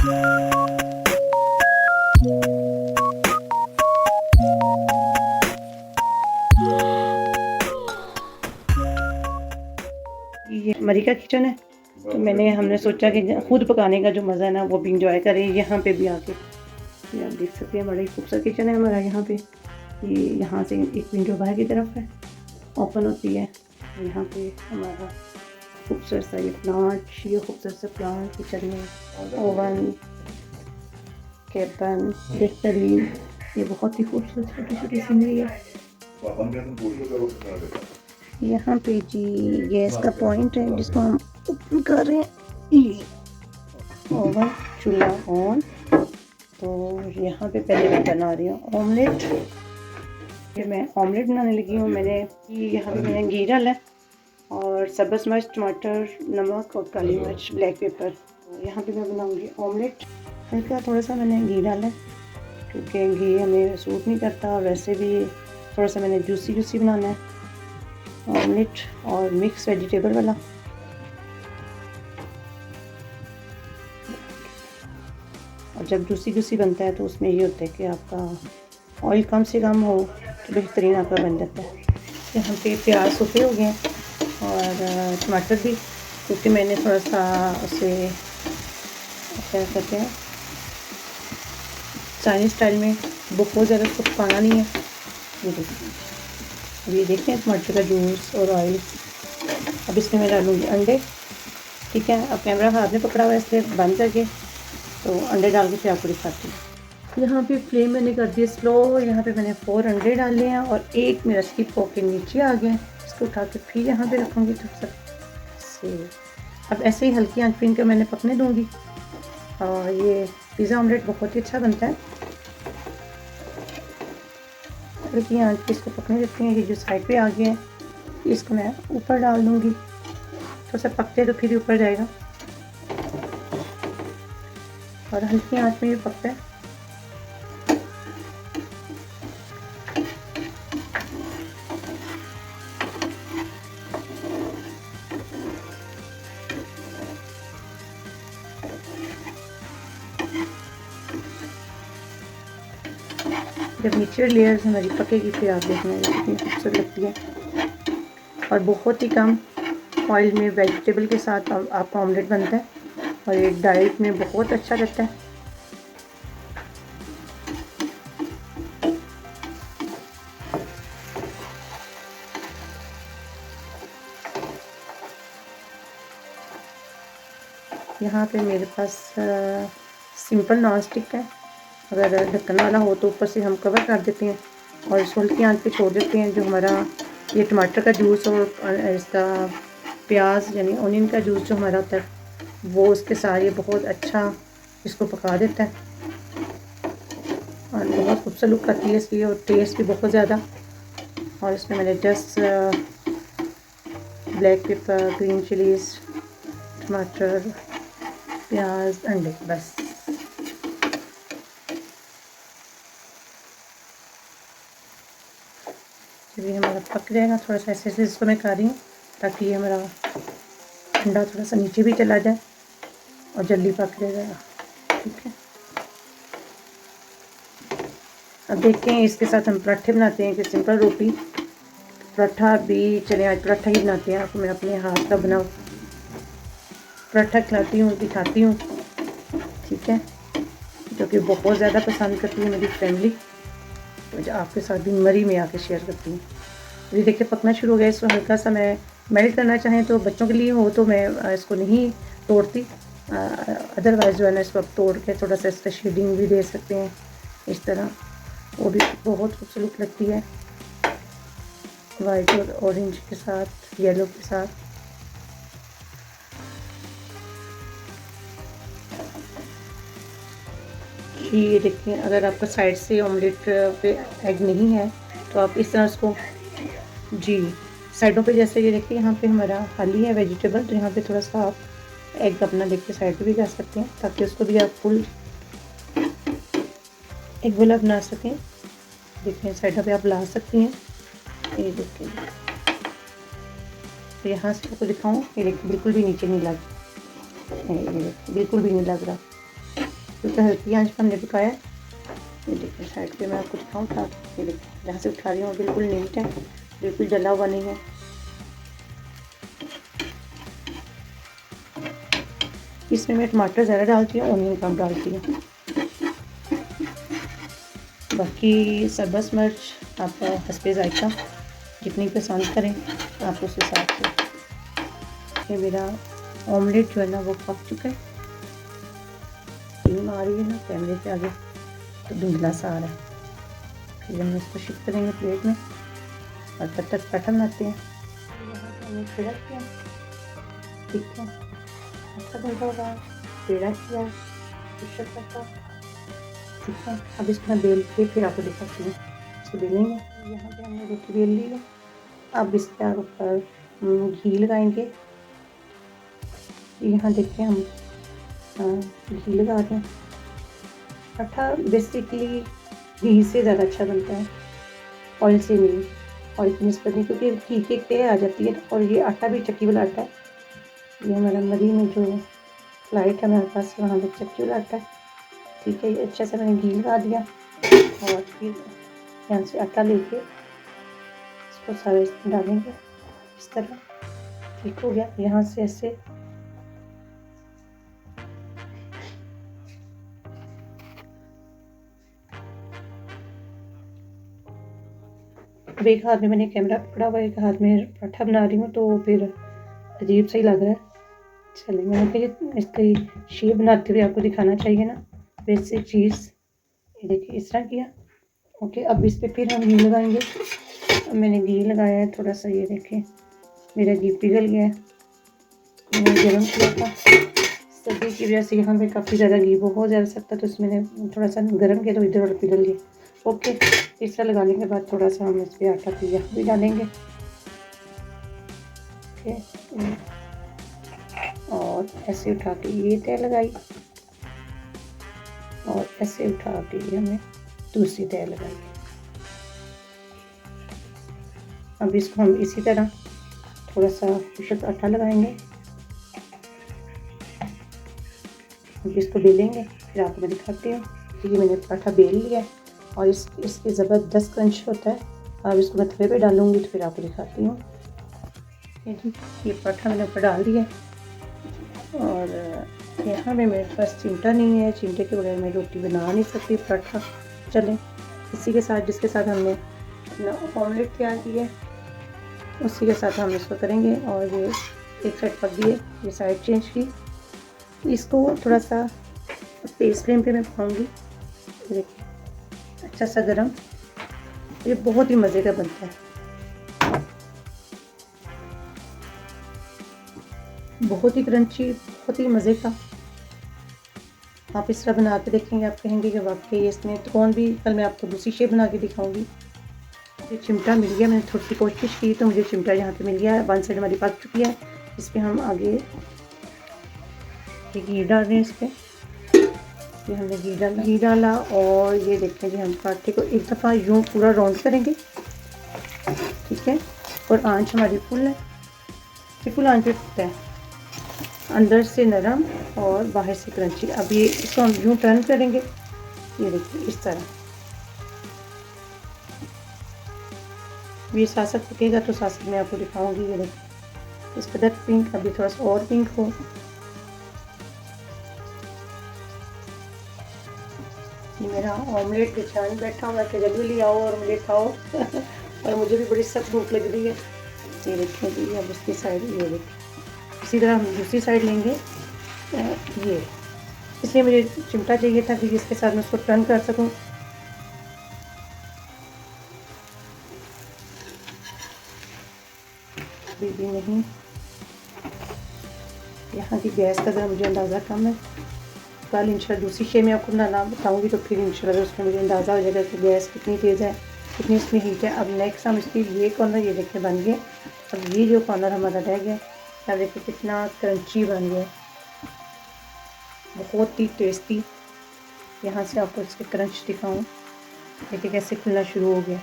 ये मरिका किचन है, तो हमने सोचा कि खुद पकाने का जो मज़ा है ना वो भी इंजॉय करें यहाँ पे भी आके। ये आप देख सकते हैं, बड़ा ही खूबसूरत किचन है हमारा यहाँ पे। ये यहाँ से एक विंडो बाहर की तरफ है, ओपन होती है। यहाँ पे हमारा खूबसूरत सा ये प्लांट, ये खूबसूरत सा प्लांट किचन में, ओवन, केपन, बेहतरीन। ये बहुत ही खूबसूरत छोटी छोटी सीनरी है। यहाँ पे जी गैस का पॉइंट है जिसको हम ओपन कर रहे हैं। ये ओवन, चूल्हा ऑन। तो यहाँ पे पहले मैं बना रही हूँ ऑमलेट। ये मैं ऑमलेट बनाने लगी हूँ। यहाँ पे मैंने घी डाला है और सब्ज़ मिर्च, टमाटर, नमक और काली मिर्च, ब्लैक पेपर। तो यहाँ पे मैं बनाऊँगी ऑमलेट। हल्का थोड़ा सा मैंने घी डाला है क्योंकि घी हमें सूट नहीं करता, और वैसे भी थोड़ा सा मैंने जूसी जूसी बनाना है ऑमलेट, और मिक्स वेजिटेबल वाला। और जब जूसी जूसी बनता है तो उसमें ये होता है कि आपका ऑयल कम से कम हो तो बेहतरीन आपका बन जाता है। यहाँ पे प्याज सूखे हो गए और टमाटर भी, क्योंकि मैंने थोड़ा सा उसे क्या कहते हैं चाइनीज़ स्टाइल में बहुत ज़्यादा उसको पकाना नहीं है। ये देखिए, अब ये देखते हैं टमाटर का जूस और ऑयल। अब इसमें मैं डालूँगी अंडे। ठीक है, अब कैमरा हाथ में पकड़ा हुआ है इसलिए बंद करके तो अंडे डाल के फिर आपको दिखाती हूँ। यहाँ पे फ्लेम मैंने कर दी स्लो। यहाँ पे मैंने 4 अंडे डाले हैं और एक मेरा स्किप होके नीचे आ गया। इसको उठा के फिर यहाँ पे रखूँगी थोड़ा सा से। अब ऐसे ही हल्की आंच पे इनको मैंने पकने दूँगी। और ये पिज़्ज़ा ऑमलेट बहुत ही अच्छा बनता है। हल्की आंच पे इसको पकने देते हैं। ये जो साइड पे आ गया है इसको मैं ऊपर डाल दूँगी। थोड़ा सा पकते तो फिर ऊपर जाएगा, और हल्की आंच में ये पकता है। जब नीचे लेयर्स हमारी पकेगी फिर आप देखना कितनी खूबसूरत लगती है। और बहुत ही कम ऑयल में वेजिटेबल के साथ आपका ऑमलेट बनता है, और ये डाइट में बहुत अच्छा रहता है। यहाँ पे मेरे पास सिंपल नॉन स्टिक है। अगर ढक्कन वाला हो तो ऊपर से हम कवर कर देते हैं और इसको हल्की आंच पे छोड़ देते हैं। जो हमारा ये टमाटर का जूस और इसका प्याज यानी ऑनियन का जूस जो हमारा होता है वो उसके साथ ये बहुत अच्छा इसको पका देता है, और बहुत खूबसूरत लुक आती है इसकी, और टेस्ट भी बहुत ज़्यादा। और इसमें मैंने just black pepper, green chillies, टमाटर, प्याज, अंडे, बस। जब ये हमारा पक जाएगा थोड़ा सा ऐसे ऐसे इसको मैं कर रही हूँ ताकि ये हमारा अंडा थोड़ा सा नीचे भी चला जाए और जल्दी पक जाएगा। ठीक है, अब देखते हैं इसके साथ हम पराठे बनाते हैं कि सिंपल रोटी। पराठा भी चले, आज पराठा ही बनाते हैं। आपको मैं अपने हाथ का बना पराठा खिलाती हूँ, दिखाती हूँ। ठीक है, जो कि बहुत ज़्यादा पसंद करती है मेरी फैमिली, तो आपके साथ भी मरी में आके शेयर करती हूँ। ये देखिए पकना शुरू हो गया। इसको हल्का सा मैं मेल्ट करना चाहें तो बच्चों के लिए हो तो मैं इसको नहीं तोड़ती, अदरवाइज़ जो है ना इसको आप तोड़ के थोड़ा सा इसका शेडिंग भी दे सकते हैं इस तरह, वो भी बहुत खूबसूरत लगती है वाइट और ऑरेंज के साथ, येलो के साथ। ये देखिए, अगर आपका साइड से ऑमलेट पे एग नहीं है तो आप इस तरह उसको जी साइडों पे, जैसे ये देखिए यहाँ पे हमारा खाली है वेजिटेबल, तो यहाँ पे थोड़ा सा आप एग अपना देखिए साइड पे भी कर सकते हैं ताकि उसको भी आप फुल एग वाला बना सकें। देखिए साइडों पे आप ला सकती हैं। ये देखिए, तो यहाँ से आपको दिखाऊँ, ये देखिए बिल्कुल भी नीचे नहीं लग, ये देखिए बिल्कुल भी नहीं लग रहा। क्योंकि हल्की आंच पर हमने पकाया। ये देखिए साइड पे मैं आपको दिखाऊँ था, ये देखिए जहाँ से उठा रही हूँ बिल्कुल नीट है, बिल्कुल जला हुआ नहीं है। इसमें मैं टमाटर ज़्यादा डालती हूँ, ऑनियन कम डालती हूँ। बाकी सब्ज़ मिर्च आप हस्बे ज़ायक़ा जितनी पसंद करें आप उस हिसाब से। ये मेरा ऑमलेट जो है ना वो पक चुका है। स्टीम आ रही है ना कैमरे के आगे तो धुंधला सा आ रहा है। फिर हम इसको शिफ्ट करेंगे प्लेट में और तब तक पराठा बनाते हैं। यहाँ पे हमने पेड़ा किया, ठीक है, अच्छा बनता होगा। पेड़ा किया पराठा, ठीक है। अब इसको मैं बेल के फिर आपको दिखाती हूँ। इसको बेलेंगे। यहाँ पे हमने रोटी बेल ली है। अब इसके ऊपर घी लगाएंगे। यहाँ देखते हैं हम घी लगा रहे हैं। पराठा बेसिकली घी से ज़्यादा अच्छा बनता है, ऑयल से नहीं, ऑयल की निस्बत नहीं, क्योंकि घी की एक तेल आ जाती है। और ये आटा भी चक्की वाला आटा है। ये हमारा मरी में जो फ्लाइट है हमारे पास, वहाँ पर चक्की वाला आटा है, ठीक है। ये अच्छे से मैंने घी लगा दिया और फिर यहाँ से आटा लेके इसको सारे इसमें डालेंगे इस तरह, ठीक हो गया। यहाँ से ऐसे अब एक हाथ में मैंने कैमरा पकड़ा हुआ, एक हाथ में पराठा बना रही हूँ, तो फिर अजीब सा ही लग रहा है। चलिए मैंने फिर इसकी शेप बनाते हुए आपको दिखाना चाहिए ना, बेसिक चीज़। ये देखिए इस तरह किया, ओके। अब इस पर फिर हम घी लगाएंगे। अब मैंने घी लगाया है थोड़ा सा, ये देखिए मेरा घी पिघल गया है। मैंने गर्म किया था सर्दी की वजह से, यहाँ पे काफ़ी ज़्यादा घी बहुत ज़्यादा सकता, तो इसमें मैंने थोड़ा सा गर्म किया तो इधर उधर पिघल गया, ओके। इस तरह लगाने के बाद थोड़ा सा हम इस पर आटा पिया भी डालेंगे, ओके। और ऐसे उठा के ये तय लगाई और ऐसे उठा के हमने दूसरी तय लगाई। अब इसको हम इसी तरह थोड़ा सा खुशक आटा लगाएंगे। अब इसको बेलेंगे, फिर आपको मैं दिखाती हूँ। ये मैंने पराठा बेल लिया है और इसके ज़बरदस्त क्रंच होता है। अब इसको मैं तवे पे डालूँगी तो फिर आपको दिखाती हूँ। ये पराठा मैंने ऊपर डाल दिया और यहाँ पे मेरे पास चिमटा नहीं है, चिमटे के बगैर मैं रोटी बना नहीं सकती पराठा। चलें इसी के साथ, जिसके साथ हमने अपना ऑमलेट तैयार किया है, उसी के साथ हम इसको करेंगे। और ये एक साइड पक गई है, ये साइड चेंज की। इसको थोड़ा सा तेज़ फ्लेम पे मैं पकाऊंगी। देखिए अच्छा सा गरम, ये बहुत ही मज़े का बनता है, बहुत ही क्रंची, बहुत ही मज़े का। आप इस तरह बना के देखेंगे, आप कहेंगे कि वाकई इसमें तो कौन भी। कल मैं आपको दूसरी शेप बना के दिखाऊंगी। ये चिमटा मिल गया, मैंने थोड़ी सी कोशिश की तो मुझे चिमटा यहाँ पे मिल गया है। वन साइड हमारी पक चुकी है। इस पर हम आगे घी डाल रहे हैं। इस पर ये हमने घी डाला और ये देखें जी, हम पराठे को एक दफ़ा यूँ पूरा राउंड करेंगे, ठीक है। और आंच हमारी फुल है, फुल आंच पे पकता है, अंदर से नरम और बाहर से क्रंची। अब ये इसको हम यूँ टर्न करेंगे, ये देखिए इस तरह। ये साथ साथ पकेगा तो साथ साथ मैं आपको दिखाऊंगी। ये देखिए इस कदर पिंक, अभी थोड़ा सा और पिंक हो। ये मेरा ऑमलेट बिछाने बैठा हुआ कि जल्दी ले आओ और ऑमलेट खाओ और मुझे भी बड़ी सख्त भूख लग रही है। ये देखिए जी, अब इसकी साइड ये देखिए, इसी तरह हम दूसरी साइड लेंगे। ये इसलिए मुझे चिमटा चाहिए था कि इसके साथ मैं उसको टर्न कर सकूं। अभी भी नहीं, यहाँ की गैस का ज़रा मुझे अंदाज़ा कम है। कल इंशाल्लाह दूसरी शेप में आपको बनाना बताऊँगी तो फिर इंशाल्लाह उसमें मुझे अंदाज़ा हो जाएगा कि गैस कितनी तेज़ है, कितनी इसमें हीट है। अब नेक्स्ट हम इसकी ये कॉर्नर, ये देखिए बन गए। अब ये जो कॉर्नर हमारा रह गया, अब देखिए कितना क्रंची बन गया, बहुत ही टेस्टी। यहाँ से आपको इसके क्रंच दिखाऊँ, देखिए कैसे खुलना शुरू हो गया।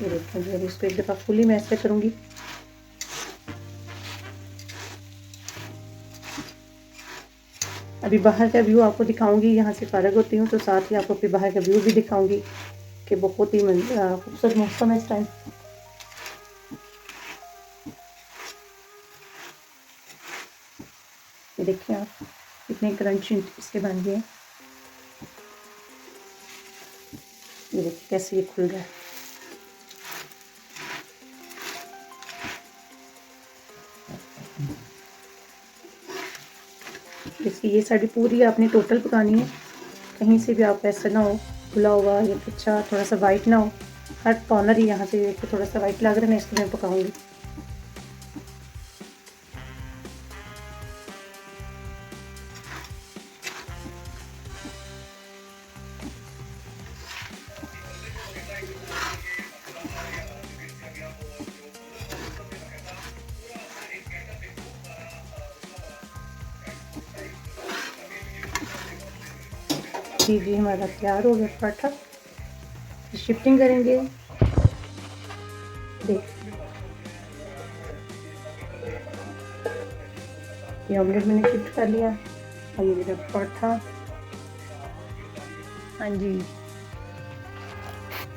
ये देखिए जी, अब इसको एक दफ़ा फुली मैं ऐसे करूँगी। अभी बाहर का व्यू आपको दिखाऊंगी, यहाँ से फ़ारग होती हूँ तो साथ ही आपको फिर बाहर का व्यू भी दिखाऊंगी कि बहुत ही खूबसूरत मौसम है इस टाइम। ये देखिए आप कितने क्रंची इसके बन गए। ये देखिए कैसे ये खुल रहा है। इसकी ये साड़ी पूरी आपने टोटल पकानी है, कहीं से भी आप ऐसा ना हो खुला हुआ या अच्छा थोड़ा सा वाइट ना हो, हर कॉर्नर ही यहाँ से देखिए थोड़ा सा वाइट लग रहा है ना, इसको मैं पकाऊंगी। जी हमारा तैयार हो गया पराठा, शिफ्टिंग करेंगे। देख ये ऑमलेट मैंने शिफ्ट कर लिया और ये मेरा पराठा। हाँ जी,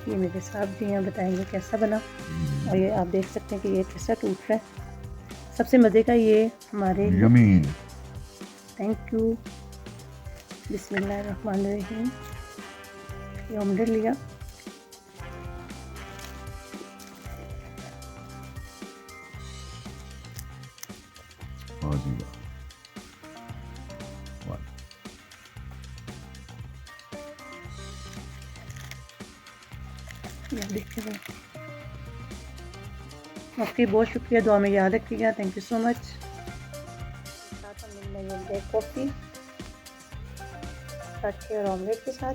ये मेरे साहब जी हैं, बताएंगे कैसा बना। और ये आप देख सकते हैं कि ये कैसा टूट रहा है। सबसे मज़े का ये हमारे थैंक यू। बिस्मिल्लाहिर्रहमानिर्रहीम। ये ऑमलेट लिया, देखिए आपकी बहुत शुक्रिया, दुआ में याद रखिएगा। Thank you so much. साथ हम मिल रहे कॉफ़ी पराठे और ऑमलेट के साथ।